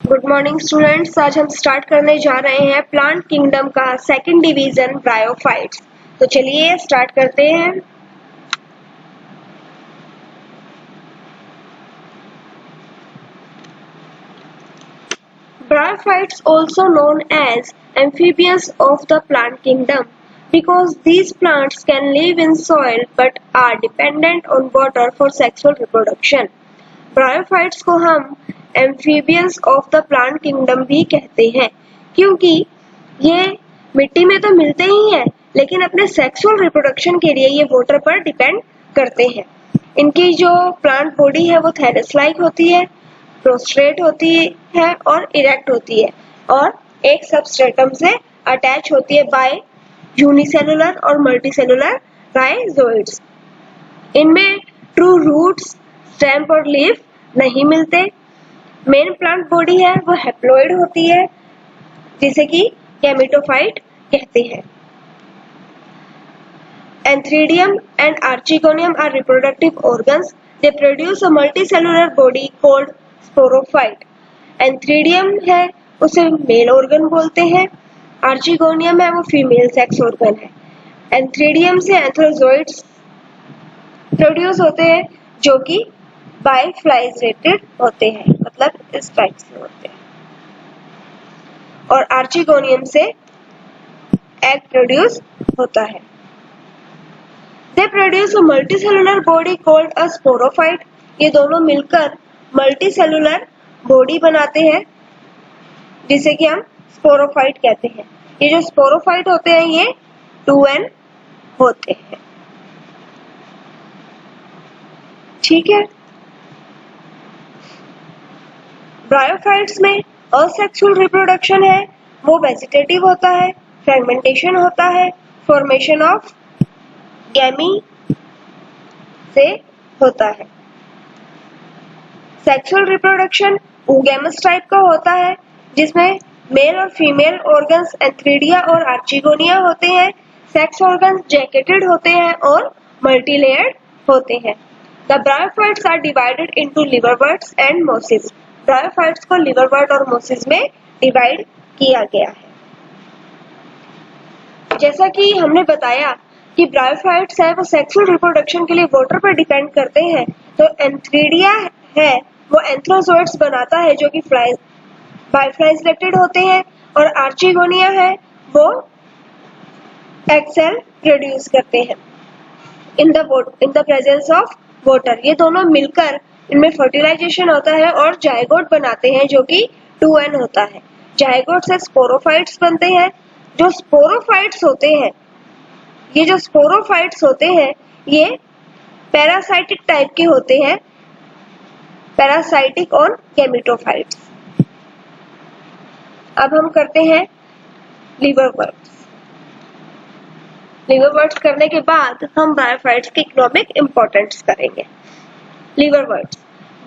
Good morning students. आज हम start करने जा रहे हैं प्लांट किंगडम का सेकंड डिवीजन ब्रायोफाइट्स। तो चलिए स्टार्ट करते हैं। Bryophytes, also known as amphibians of the plant kingdom, because these plants can live in soil but are dependent on water for sexual reproduction. Bryophytes को हम amphibians of the plant kingdom भी कहते हैं, क्योंकि ये मिट्टी में तो मिलते ही हैं, लेकिन अपने सेक्सुअल रिप्रोडक्शन के लिए ये वाटर पर डिपेंड करते हैं। इनकी जो प्लांट बॉडी है वो थैलस लाइक होती है, प्रोस्ट्रेट होती है और इरेक्ट होती है, और एक सबस्ट्रेटम से अटैच होती है बाय यूनिसेलुलर और मल्टीसेलुलर राइजोइड्स। इनमें ट्रू रूट्स, स्टेम और लीफ नहीं मिलते। मेन प्लांट बॉडी है वो हैप्लॉइड होती है, जिसे कि गैमेटोफाइट कहते हैं। Antheridium and Archegonium are reproductive organs. They produce a multicellular body called sporophyte. Antheridium है उसे मेल ऑर्गन बोलते हैं, आर्चिगोनियम है वो फीमेल सेक्स ऑर्गन है। एंथ्रीडियम से एंथ्रोजोइड्स प्रोड्यूस होते हैं जो कि बाइफ्लाइजेटेड होते हैं, मतलब इस टाइप से होते हैं, और आर्चिगोनियम से एग प्रोड्यूस होता है। They produce a multicellular body called a sporophyte. ये दोनों मिलकर multicellular body बनाते हैं, जिसे कि हम स्पोरोफाइट कहते हैं। ये जो स्पोरोफाइट होते हैं ये 2n होते हैं। ठीक है। ब्रायोफाइट्स में असेक्सुअल रिप्रोडक्शन है, वो वेजिटेटिव होता है, फ्रेगमेंटेशन होता है, फॉर्मेशन ऑफ गैमी से होता है। सेक्सुअल रिप्रोडक्शन oogamous टाइप का होता है, जिसमें मेल और फीमेल ऑर्गन्स एंथ्रीडिया और आर्चिगोनिया होते हैं। सेक्स ऑर्गन्स जैकेटेड होते हैं और मल्टीलेयर्ड होते हैं। The bryophytes are divided into liverworts and mosses. Bryophytes को लिवरवर्ट और मोसिस में डिवाइड किया गया है। जैसा कि हमने बताया कि ब्रायोफाइट्स है वो सेक्सुअल रिप्रोडक्शन के लिए वाटर पर डिपेंड करते हैं, तो एंथ्रीडिया है वो एंथ्रोजोइड्स बनाता है जो कि बाइफ्लाइजेटेड होते हैं, और आर्चिगोनिया है वो एग सेल प्रोड्यूस करते हैं in the presence of water. ये दोनों मिलकर इनमें फर्टिलाइजेशन होता है और जायगोट बनाते हैं जो कि 2n होता है। जायगोट से स्पोरोफाइट्स बनते हैं। जो स्पोरोफाइट्स होते हैं, ये जो स्पोरोफाइट्स होते हैं ये पैरासाइटिक टाइप के होते हैं, पैरासाइटिक और गैमेटोफाइट्स। अब हम करते हैं लिवरवर्ट्स। लिवरवर्ट्स करने के बाद हम ब्रायोफाइट्स के इकोनॉमिक इंपॉर्टेंस करेंगे। Liverworts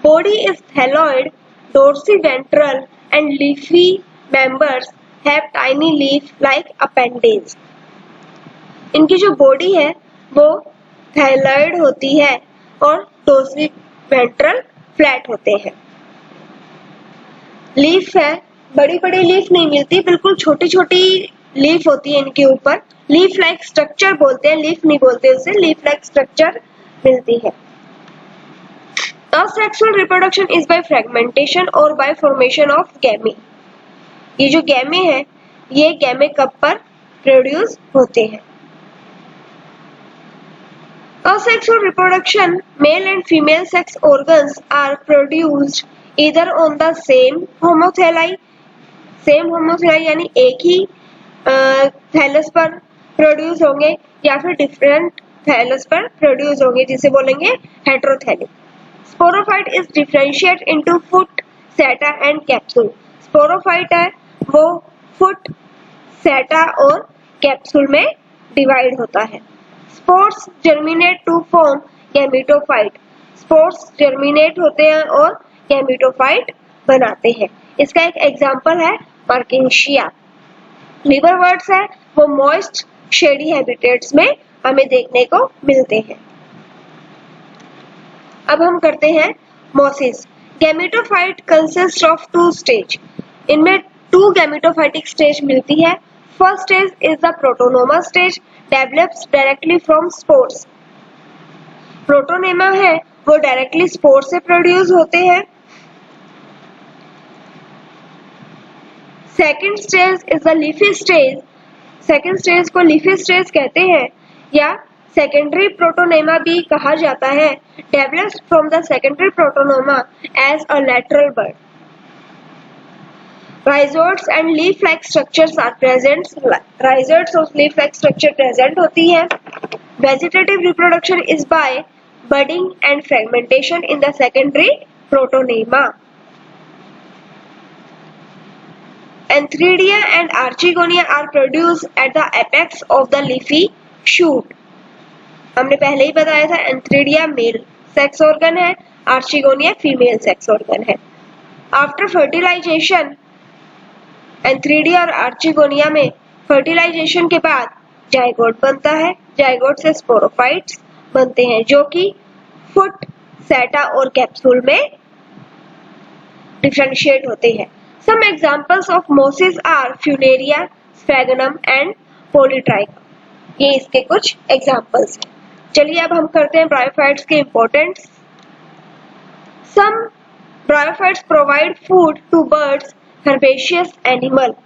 body is thalloid, dorsiventral and leafy members have tiny leaf like appendage. इनकी जो बॉडी है वो थैलॉइड होती है और डोर्सिवेंट्रल फ्लैट होते हैं। लीफ है, बड़ी बड़ी लीफ नहीं मिलती, बिल्कुल छोटी छोटी लीफ होती है इनके ऊपर। लीफ लाइक स्ट्रक्चर बोलते हैं, लीफ नहीं बोलते उसे, लीफ लाइक स्ट्रक्चर मिलती है। Asexual reproduction is by fragmentation और by formation of gamete. ये जो गैमे है ये गैमे कब पर प्रोड्यूस होते हैं। Asexual reproduction, male and female sex organs are produced either on the same homothalli, same homothalli यानी एक ही थैलस पर प्रोड्यूस होंगे, या फिर डिफरेंट थैलस पर प्रोड्यूस होंगे, जिसे बोलेंगे हेटेरोथैली। Sporophyte is differentiate into foot, seta and capsule. Sporophyte है वो foot, seta और capsule में डिवाइड होता है। Spores germinate to form gametophyte. Spores germinate होते हैं और gametophyte बनाते हैं। इसका एक एग्जाम्पल है Mertensia। लिवरवर्ट्स है वो moist, shady habitats में हमें देखने को मिलते हैं। अब हम करते हैं mosses. Gametophyte consist of two stage, इनमें टू गैमेटोफाइटिक स्टेज मिलती है। First stage is the protonema stage, develops directly from spores. Protonema है वो डायरेक्टली स्पोर से प्रोड्यूस होते हैं। Second stage is the leafy stage, second stage को leafy stage कहते हैं या सेकेंडरी प्रोटोनेमा भी कहा जाता है। Develops from the secondary protonema as a lateral bud. Rhizoids and leaf like structures are present, rhizoids और लीफ लाइक स्ट्रक्चर प्रेजेंट होती है। Vegetative reproduction is by budding and fragmentation in the secondary protonema. Antheridia and Archegonia are produced at the apex of the leafy shoot. हमने पहले ही बताया था antheridia male sex organ है, archegonia female sex organ है। After fertilisation antheridia और archegonia में fertilisation के बाद जाइगोट बनता है। जाइगोट से स्पोरोफाइट्स बनते हैं जो कि फुट, सेटा और कैप्सूल में डिफरेंशिएट होते हैं। Some examples of mosses are Funaria, Sphagnum and Polytrichum. ये इसके कुछ एग्जाम्पल्स हैं। चलिए अब हम करते हैं ब्रायोफाइट्स के importance. Some bryophytes provide food to birds, herbaceous animal.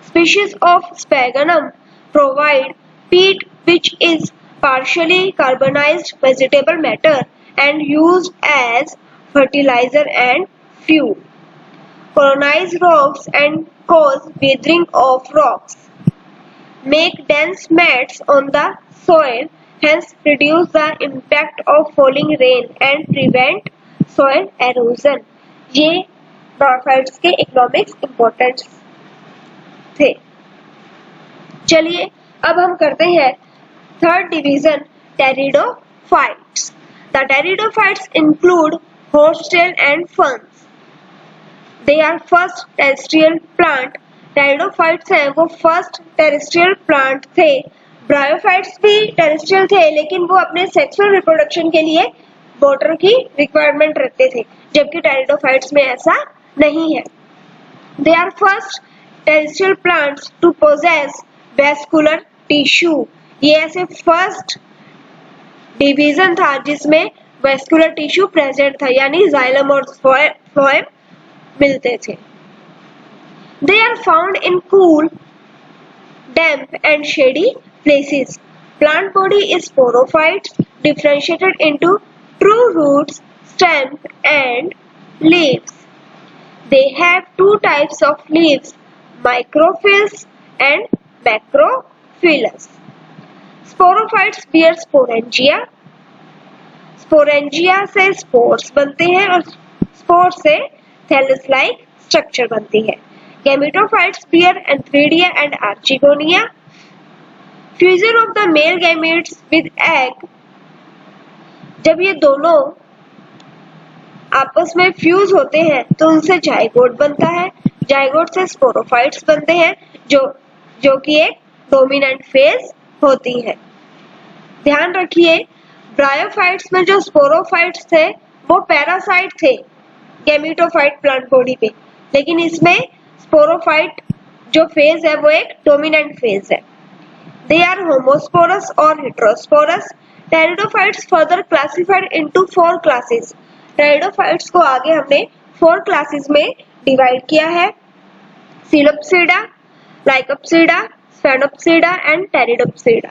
Species of Sphagnum provide peat, which is partially carbonized vegetable matter and used as fertilizer and fuel. Colonize rocks and cause weathering of rocks. Make dense mats on the soil, hence reduce the impact of falling rain and prevent soil erosion. ये bryophytes के economics importance थे। चलिए अब हम करते हैं third division, pteridophytes. The pteridophytes include horsetail and ferns. They are first terrestrial plant. Pteridophytes हैं वो फर्स्ट टेरेस्ट्रियल प्लांट थे। ब्रायोफाइट्स भी टेरेस्ट्रियल थे लेकिन वो अपने सेक्सुअल रिप्रोडक्शन के लिए वाटर की रिक्वायरमेंट रखते थे, जबकि टेरिडोफाइट्स में ऐसा नहीं है। They are first terrestrial plants to possess vascular tissue. ये ऐसे फर्स्ट डिवीजन था जिसमें वेस्कुलर टिश्यू प्रेजेंट था, यानी जाइलम और फ्लोएम मिलते थे। They are found in cool, damp and shady places. Plant body is sporophytes differentiated into true roots, stem and leaves. They have two types of leaves, microphyllous and macrophyllous. Sporophytes bear sporangia. Sporangia से spores बनते हैं और spores से thallus like structure बनती है। Gametophytes bear Antheridia and Archegonia. Fusion of the male gametes with egg. जब ये दोनों आपस में फ्यूज होते हैं तो उनसे जाइगोट बनता है। जाइगोट से स्पोरोफाइट्स बनते हैं जो कि एक डोमिनेंट फेज होती है। ध्यान रखिए ब्रायोफाइट्स में जो स्पोरोफाइट्स थे वो पैरासाइट थे गैमेटोफाइट प्लांट बॉडी पे, लेकिन इसमें स्पोरोफाइट जो फेज है वो एक डोमिनेंट फेज है। दे आर होमोस्पोरस और heterosporous. Pteridophytes further classified into 4 classes. Pteridophytes को आगे हमने 4 क्लासेस में डिवाइड किया है, Psilopsida, Lycopsida, Sphenopsida and Pteridopsida.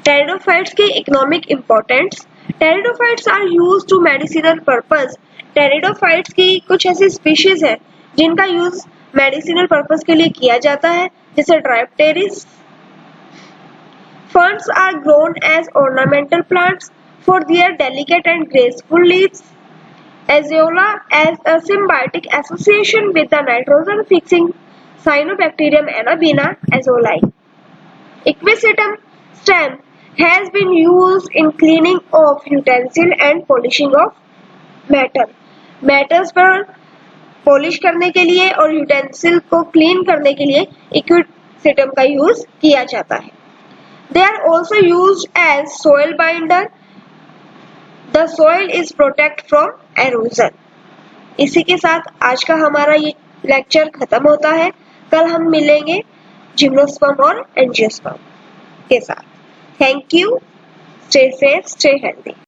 Pteridophytes की economic importance. Pteridophytes are used to medicinal purpose. Pteridophytes की कुछ ऐसी स्पीशीज है जिनका यूज मेडिसिनल पर्पस के लिए किया जाता है, जैसे Dryopteris. Ferns are grown as ornamental plants for their delicate and graceful leaves. Azolla as a symbiotic association with the nitrogen-fixing Cyanobacterium anabina azolai. Equisetum stem has been used in cleaning of utensil and polishing of metal. Metals पर polish करने के लिए और utensil को clean करने के लिए Equisetum का यूज किया जाता है। They are also used as soil binder. The soil is protect from halogen. इसी के साथ आज का हमारा ये लेक्चर खत्म होता है। कल हम मिलेंगे जिम्नोस्पर्म और एंजियोस्पर्म के साथ। Thank you. Stay safe, stay healthy.